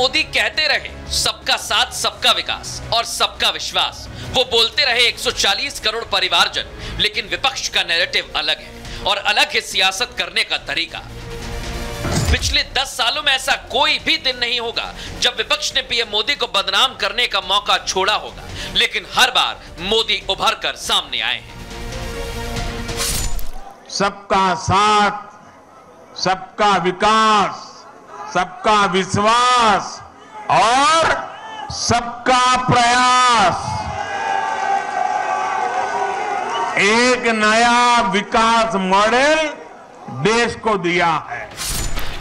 मोदी कहते रहे सबका साथ, सबका विकास और सबका विश्वास। वो बोलते रहे 140 करोड़ परिवारजन, लेकिन विपक्ष का नैरेटिव अलग है और अलग है सियासत करने का तरीका। पिछले 10 सालों में ऐसा कोई भी दिन नहीं होगा जब विपक्ष ने पीएम मोदी को बदनाम करने का मौका छोड़ा होगा, लेकिन हर बार मोदी उभर कर सामने आए हैं। सबका साथ, सबका विकास, सबका विश्वास और सबका प्रयास, एक नया विकास मॉडल देश को दिया है।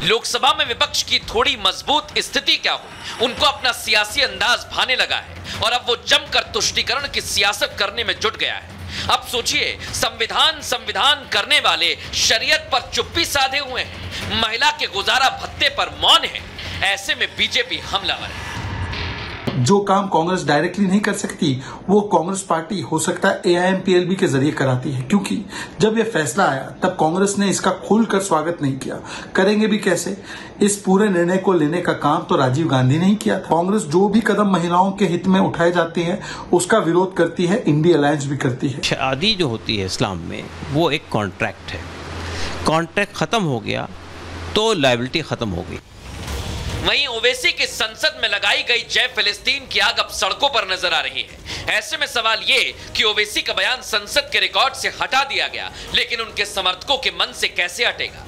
लोकसभा में विपक्ष की थोड़ी मजबूत स्थिति क्या हो, उनको अपना सियासी अंदाज भाने लगा है और अब वो जमकर तुष्टीकरण की सियासत करने में जुट गया है। अब सोचिए, संविधान करने वाले शरीयत पर चुप्पी साधे हुए हैं, महिला के गुजारा भत्ते पर मौन है। ऐसे में बीजेपी हमलावर है। जो काम कांग्रेस डायरेक्टली नहीं कर सकती वो कांग्रेस पार्टी हो सकता है एआईएमपीएलबी के जरिए कराती है, क्योंकि जब यह फैसला आया तब कांग्रेस ने इसका खुलकर स्वागत नहीं किया। करेंगे भी कैसे? इस पूरे निर्णय को लेने का काम तो राजीव गांधी ने ही किया था। कांग्रेस जो भी कदम महिलाओं के हित में उठाए जाते हैं उसका विरोध करती है, इंडी अलायंस भी करती है। शादी जो होती है इस्लाम में वो एक कॉन्ट्रैक्ट है, कॉन्ट्रैक्ट खत्म हो गया तो लायबिलिटी खत्म हो गई। वहीं ओवैसी की संसद में लगाई गई जय फिलिस्तीन की आग अब सड़कों पर नजर आ रही है। ऐसे में सवाल ये कि ओवैसी का बयान संसद के रिकॉर्ड से हटा दिया गया, लेकिन उनके समर्थकों के मन से कैसे हटेगा?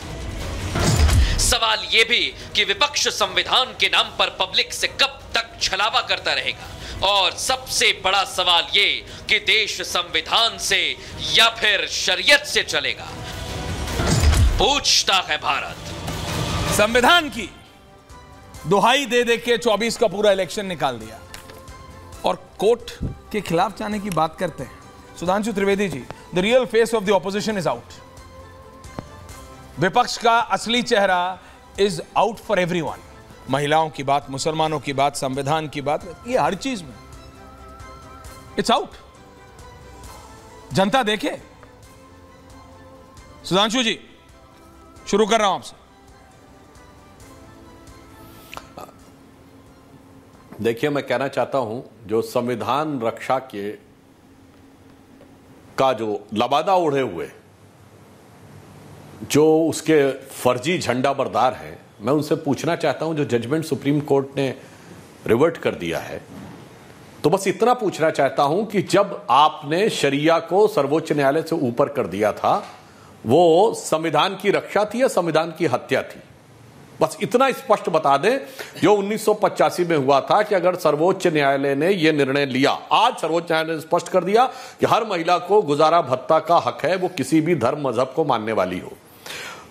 सवाल ये भी कि विपक्ष संविधान के नाम पर पब्लिक से कब तक छलावा करता रहेगा, और सबसे बड़ा सवाल ये कि देश संविधान से या फिर शरीयत से चलेगा। पूछता है भारत। संविधान की दुहाई दे दे के 24 का पूरा इलेक्शन निकाल दिया और कोर्ट के खिलाफ जाने की बात करते हैं। Sudhanshu Trivedi ji, the real face of the opposition is out. विपक्ष का असली चेहरा इज आउट फॉर एवरीवन। महिलाओं की बात, मुसलमानों की बात, संविधान की बात, ये हर चीज में इट्स आउट। जनता देखे। सुधांशु जी, शुरू कर रहा हूं आपसे। देखिए, मैं कहना चाहता हूं, जो संविधान रक्षा का जो लबादा ओढ़े हुए जो उसके फर्जी झंडा बरदार हैं, मैं उनसे पूछना चाहता हूं, जो जजमेंट सुप्रीम कोर्ट ने रिवर्ट कर दिया है, तो बस इतना पूछना चाहता हूं कि जब आपने शरिया को सर्वोच्च न्यायालय से ऊपर कर दिया था, वो संविधान की रक्षा थी या संविधान की हत्या थी? बस इतना स्पष्ट बता दें। जो 1985 में हुआ था कि अगर सर्वोच्च न्यायालय ने यह निर्णय लिया, आज सर्वोच्च न्यायालय ने स्पष्ट कर दिया कि हर महिला को गुजारा भत्ता का हक है, वो किसी भी धर्म मजहब को मानने वाली हो,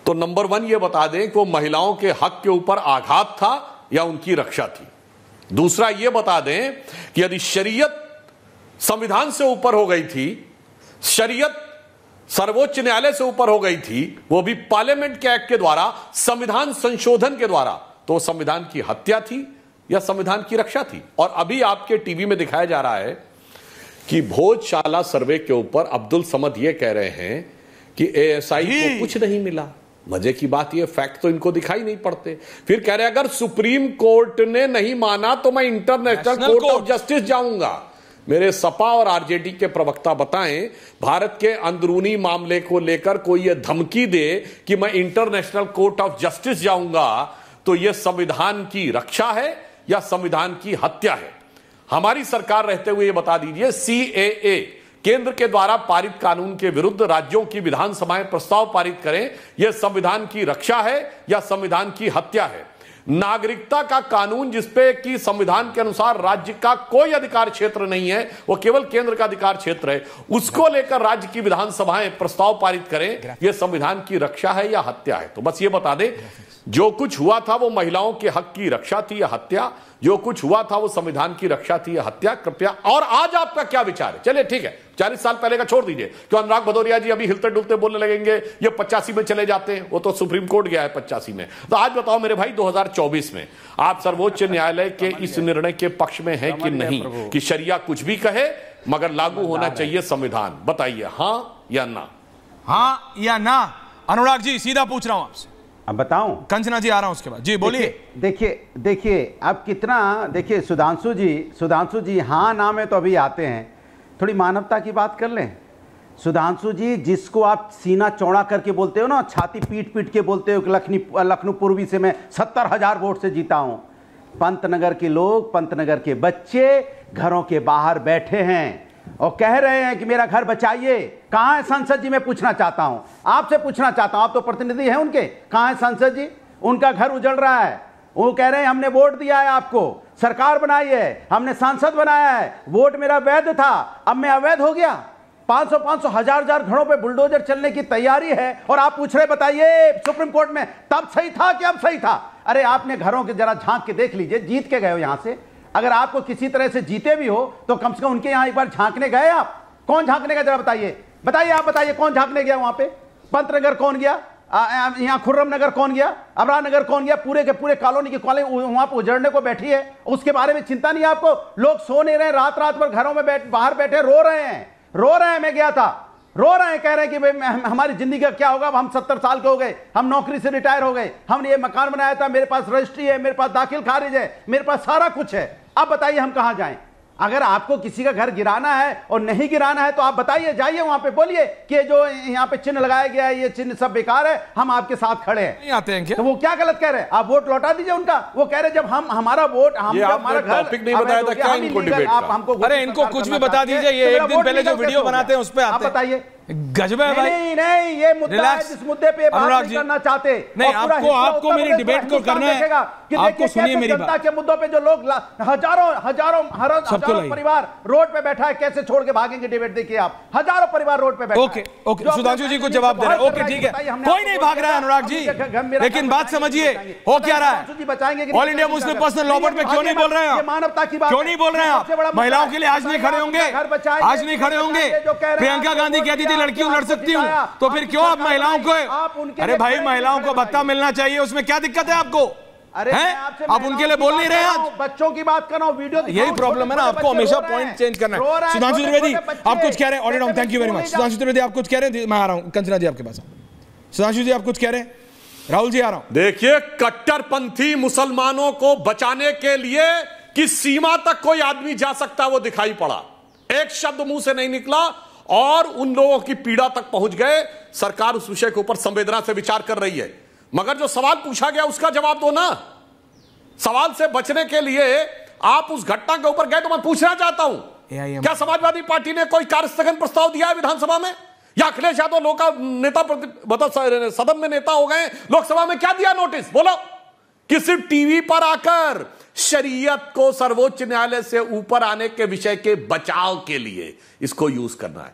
तो नंबर 1 ये बता दें कि वो महिलाओं के हक के ऊपर आघात था या उनकी रक्षा थी। दूसरा ये बता दें कि यदि शरीयत संविधान से ऊपर हो गई थी, शरीयत सर्वोच्च न्यायालय से ऊपर हो गई थी, वो भी पार्लियामेंट के एक्ट के द्वारा, संविधान संशोधन के द्वारा, तो संविधान की हत्या थी या संविधान की रक्षा थी? और अभी आपके टीवी में दिखाया जा रहा है कि भोजशाला सर्वे के ऊपर अब्दुल समद ये कह रहे हैं कि एएसआई को कुछ नहीं मिला। मजे की बात ये, फैक्ट तो इनको दिखाई नहीं पड़ते। फिर कह रहे अगर सुप्रीम कोर्ट ने नहीं माना तो मैं इंटरनेशनल कोर्ट ऑफ जस्टिस जाऊंगा। मेरे सपा और आरजेडी के प्रवक्ता बताएं, भारत के अंदरूनी मामले को लेकर कोई यह धमकी दे कि मैं इंटरनेशनल कोर्ट ऑफ जस्टिस जाऊंगा, तो यह संविधान की रक्षा है या संविधान की हत्या है? हमारी सरकार रहते हुए यह बता दीजिए, सीएए केंद्र के द्वारा पारित कानून के विरुद्ध राज्यों की विधानसभाएं प्रस्ताव पारित करें, यह संविधान की रक्षा है या संविधान की हत्या है? नागरिकता का कानून, जिसपे कि संविधान के अनुसार राज्य का कोई अधिकार क्षेत्र नहीं है, वो केवल केंद्र का अधिकार क्षेत्र है, उसको लेकर राज्य की विधानसभाएं प्रस्ताव पारित करें, यह संविधान की रक्षा है या हत्या है? तो बस ये बता दें, जो कुछ हुआ था वो महिलाओं के हक की रक्षा थी या हत्या? जो कुछ हुआ था वो संविधान की रक्षा थी या हत्या? कृपया। और आज आपका क्या विचार है? चलिए ठीक है, 40 साल पहले का छोड़ दीजिए। क्यों अनुराग भदौरिया जी अभी हिलते डुलते बोलने लगेंगे ये 85 में चले जाते हैं, वो तो सुप्रीम कोर्ट गया है 85 में। तो आज बताओ मेरे भाई, 2024 में आप सर्वोच्च न्यायालय के इस निर्णय के पक्ष में है कि नहीं कि शरिया कुछ भी कहे मगर लागू होना चाहिए संविधान? बताइए, हां या ना? हां या ना? अनुराग जी, सीधा पूछ रहा हूं आपसे। अब बताऊं? कंचना जी आ रहा हूं उसके बाद। जी बोलिए। देखिए अब कितना, देखिए सुधांशु जी हाँ ना में तो अभी आते हैं, थोड़ी मानवता की बात कर लें। सुधांशु जी, जिसको आप सीना चौड़ा करके बोलते हो ना, छाती पीट पीट के बोलते हो कि लखनऊ पूर्वी से मैं 70,000 वोट से जीता हूं, पंतनगर के लोग, पंतनगर के बच्चे घरों के बाहर बैठे हैं और कह रहे हैं कि मेरा घर बचाइए। कहां है संसद जी? मैं पूछना चाहता हूं, आपसे पूछना चाहता हूं, आप तो प्रतिनिधि हैं उनके, कहां है संसद जी? उनका घर उजड़ रहा है, वो कह रहे हैं हमने वोट दिया है, आपको सरकार बनाई है, हमने सांसद बनाया है, वोट मेरा वैध था, अब मैं अवैध हो गया। 500 हजार घरों पे बुलडोजर चलने की तैयारी है और आप पूछ रहे बताइए सुप्रीम कोर्ट में तब सही था कि अब सही था? अरे आपने घरों के जरा झांक के देख लीजिए, जीत के गए हो यहां से, अगर आपको किसी तरह से जीते भी हो तो कम से कम उनके यहां एक बार झांकने गए आप? कौन झांकने गया जरा बताइए आप बताइए, कौन झांकने गया वहां पे? पंतनगर कौन गया? यहाँ खुर्रम नगर कौन गया? अबरार नगर कौन गया? पूरे के पूरे कॉलोनी की कॉलोनी वहां पर उजड़ने को बैठी है, उसके बारे में चिंता नहीं है आपको? लोग सो नहीं रहे, रात भर घरों में बाहर बैठे रो रहे हैं। मैं गया था, रो रहे हैं, कह रहे हैं कि भाई हमारी जिंदगी का क्या होगा, हम 70 साल के हो गए, हम नौकरी से रिटायर हो गए, हमने ये मकान बनाया था, मेरे पास रजिस्ट्री है, मेरे पास दाखिल खारिज है, मेरे पास सारा कुछ है, अब बताइए हम कहां जाएं? अगर आपको किसी का घर गिराना है और नहीं गिराना है तो आप बताइए, जाइए वहां पे, बोलिए कि जो यहाँ पे चिन्ह लगाया गया है ये चिन्ह सब बेकार है, हम आपके साथ खड़े हैं। नहीं आते हैं क्या? तो वो क्या गलत कह रहे हैं? आप वोट लौटा दीजिए उनका। वो कह रहे जब हमारा वोट, हमारा घर टॉपिक नहीं बताया था क्या इनको डिबेट का? आप हमको, अरे इनको कुछ भी बता दीजिए, ये एक दिन पहले जो वीडियो बनाते हैं उस पे आते हैं। बताइए। गजब है भाई। नहीं, ये मुद्दा है जिस मुद्दे पे बात नहीं करना चाहते। नहीं, आपको मेरी डिबेट को करना है, आपको सुनिए मेरी बात। जनता के मुद्दों पे जो लोग हजारों परिवार रोड पे बैठा है, कैसे छोड़ के भागेंगे डिबेट? देखिए आप, हजारों परिवार रोड पे बैठा है। ओके, सुधांशु जी को जवाब दे रहे हैं। ओके ठीक है, कोई नहीं भाग रहा है अनुराग जी, लेकिन बात समझिए हो क्या रहा है। All India Muslim personal law board में क्यों नहीं बोल रहे हैं? मानवता की बात क्यों नहीं बोल रहे हैं आप? महिलाओं के लिए आज नहीं खड़े होंगे, आज नहीं खड़े होंगे। प्रियंका गांधी कहती थी लड़की लड़ सकती हूं, तो फिर क्यों आप महिलाओं को? अरे भाई, महिलाओं को भत्ता मिलना चाहिए, उसमें क्या दिक्कत है आपको? अरे आप उनके लिए बोल नहीं रहे आज? बच्चों की बात कर रहा हूं, वीडियो यही प्रॉब्लम है ना, आपको हमेशा पॉइंट चेंज करना है। सुधांशु त्रिवेदी आप कुछ कह रहे हैं? Audit, thank you very much. Sudhanshu Trivedi आप कुछ कह रहे हैं? मैं आ रहा हूं, कंचना जी आपके पास। सुधांशु जी आप कुछ कह रहे हैं? राहुल जी आ रहा हूं। देखिए, कट्टरपंथी मुसलमानों को बचाने के लिए किस सीमा तक कोई आदमी जा सकता है वो दिखाई पड़ा। एक शब्द मुंह से नहीं निकला और उन लोगों की पीड़ा तक पहुंच गए। सरकार उस विषय के ऊपर संवेदना से विचार कर रही है, मगर जो सवाल पूछा गया उसका जवाब दो ना। सवाल से बचने के लिए आप उस घटना के ऊपर गए, तो मैं पूछना चाहता हूं, क्या समाजवादी पार्टी ने कोई कार्यस्थगन प्रस्ताव दिया है विधानसभा में? या अखिलेश यादव लोग का नेता सदन में नेता हो गए, लोकसभा में क्या दिया नोटिस? बोलो। किसी टीवी पर आकर शरीयत को सर्वोच्च न्यायालय से ऊपर आने के विषय के बचाव के लिए इसको यूज करना है।